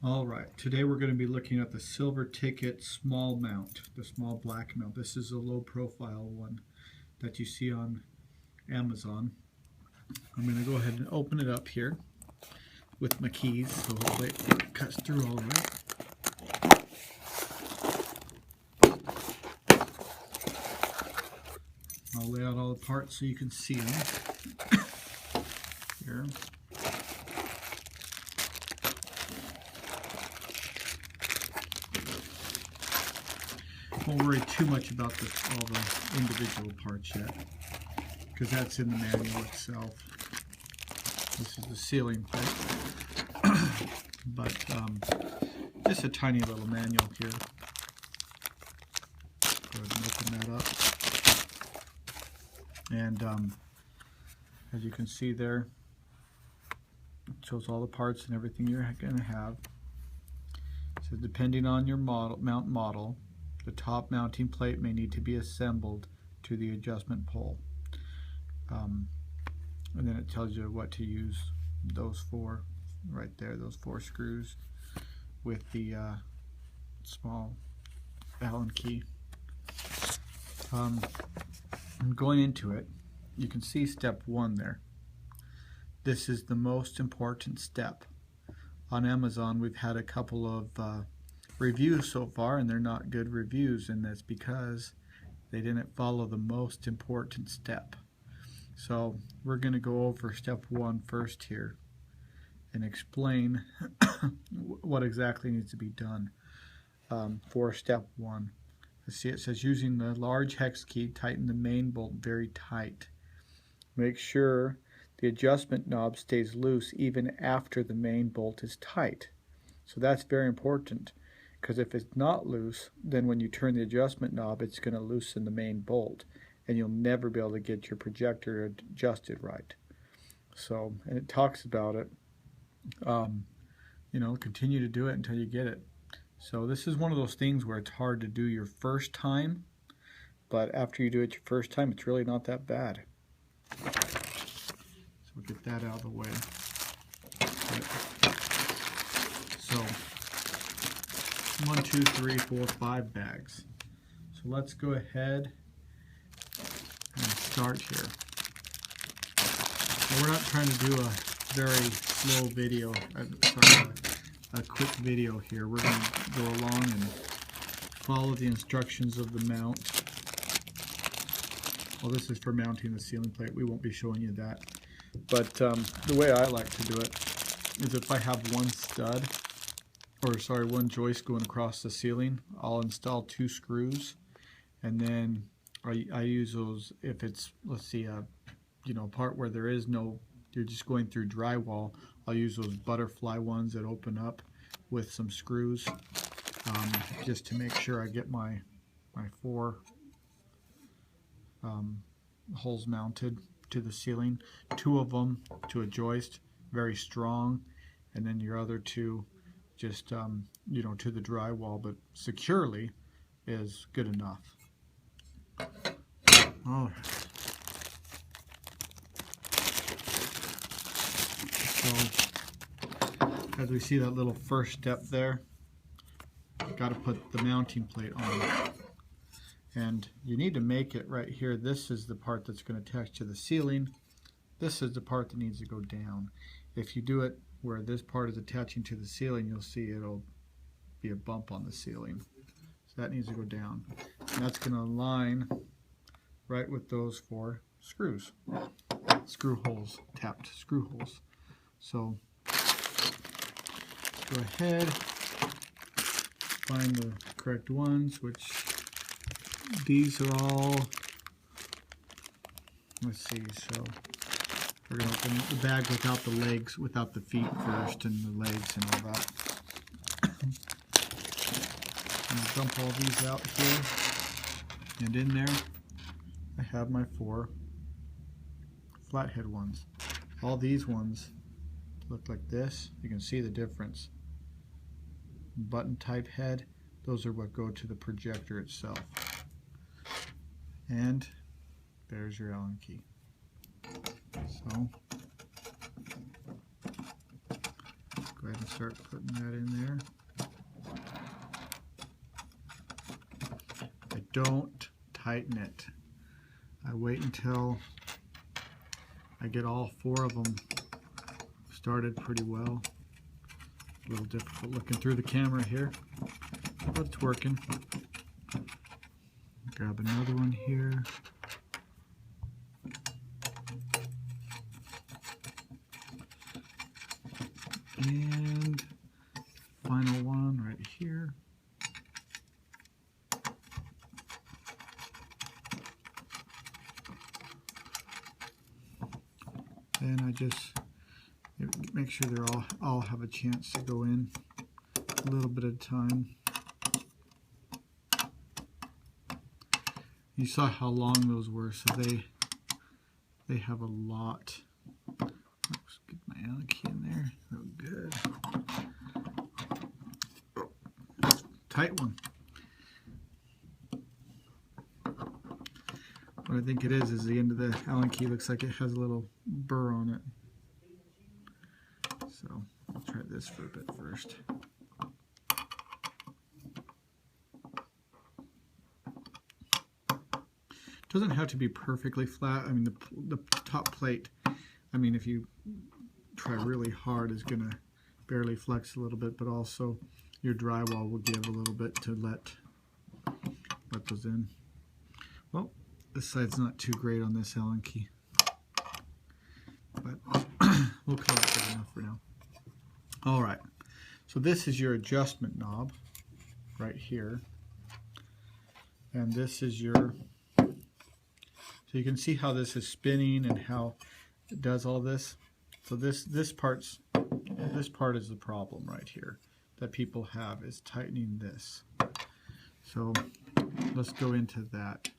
All right, today we're going to be looking at the Silver Ticket small mount, the small black mount. This is a low profile one that you see on Amazon. I'm going to go ahead and open it up here with my keys, so hopefully it cuts through all right. I'll lay out all the parts so you can see them here. Won't worry too much about all the individual parts yet, because that's in the manual itself. This is the sealing plate, but just a tiny little manual here. Go ahead and open that up, and as you can see there, it shows all the parts and everything you're going to have. So depending on your mount model, the top mounting plate may need to be assembled to the adjustment pole. And then it tells you what to use those for right there, those 4 screws with the small Allen key. And going into it, you can see step 1 there. This is the most important step. On Amazon, we've had a couple of reviews so far, and they're not good reviews, and that's because they didn't follow the most important step. So we're going to go over step 1 first here and explain what exactly needs to be done for step 1. Let's see, it says using the large hex key, tighten the main bolt very tight. Make sure the adjustment knob stays loose even after the main bolt is tight. So that's very important, because if it's not loose, then when you turn the adjustment knob, it's going to loosen the main bolt, and you'll never be able to get your projector adjusted right. So, and it talks about it, you know, continue to do it until you get it. So this is one of those things where it's hard to do your first time, but after you do it your first time, it's really not that bad. So we'll get that out of the way. So 1, 2, 3, 4, 5 bags. So let's go ahead and start here. Now, we're not trying to do a very slow video, a quick video here. We're going to go along and follow the instructions of the mount. Well, this is for mounting the ceiling plate. We won't be showing you that. But the way I like to do it is if I have one joist going across the ceiling, I'll install 2 screws, and then I use those if it's, let's see, you know, part where there is no, you're just going through drywall. I'll use those butterfly ones that open up with some screws, just to make sure I get my 4 holes mounted to the ceiling. 2 of them to a joist, very strong, and then your other 2 just you know, to the drywall, but securely is good enough. All right. So as we see that little first step there, got to put the mounting plate on, and you need to make it right here. This is the part that's going to attach to the ceiling. This is the part that needs to go down. If you do it where this part is attaching to the ceiling, you'll see it'll be a bump on the ceiling. So that needs to go down. And that's going to align right with those 4 screws. Screw holes, tapped screw holes. So go ahead, find the correct ones, which these are all, let's see, so we're going to open the bag without the legs, without the feet first, and the legs and all that. I'm going to dump all these out here, and in there I have my 4 flathead ones. All these ones look like this. You can see the difference. Button type head, those are what go to the projector itself. And there's your Allen key. So Go ahead and start putting that in there. I don't tighten it. I wait until I get all 4 of them started pretty well. A little difficult looking through the camera here, but it's working. Grab another one here. And final one right here. Then I just make sure they're all have a chance to go in a little bit at a time. You saw how long those were, so they have a lot. Oops, get my Allen key in there. Oh, good. Oh, tight one. What I think it is the end of the Allen key looks like it has a little burr on it. So I'll try this for a bit first. Doesn't have to be perfectly flat. I mean, the top plate, I mean, if you try really hard, is going to barely flex a little bit, but also your drywall will give a little bit to let those in. Well, this side's not too great on this Allen key, but we'll call it good enough for now. All right, so this is your adjustment knob right here, and this is your, so you can see how this is spinning and how it does all this. So this part is the problem right here that people have, is tightening this. So let's go into that.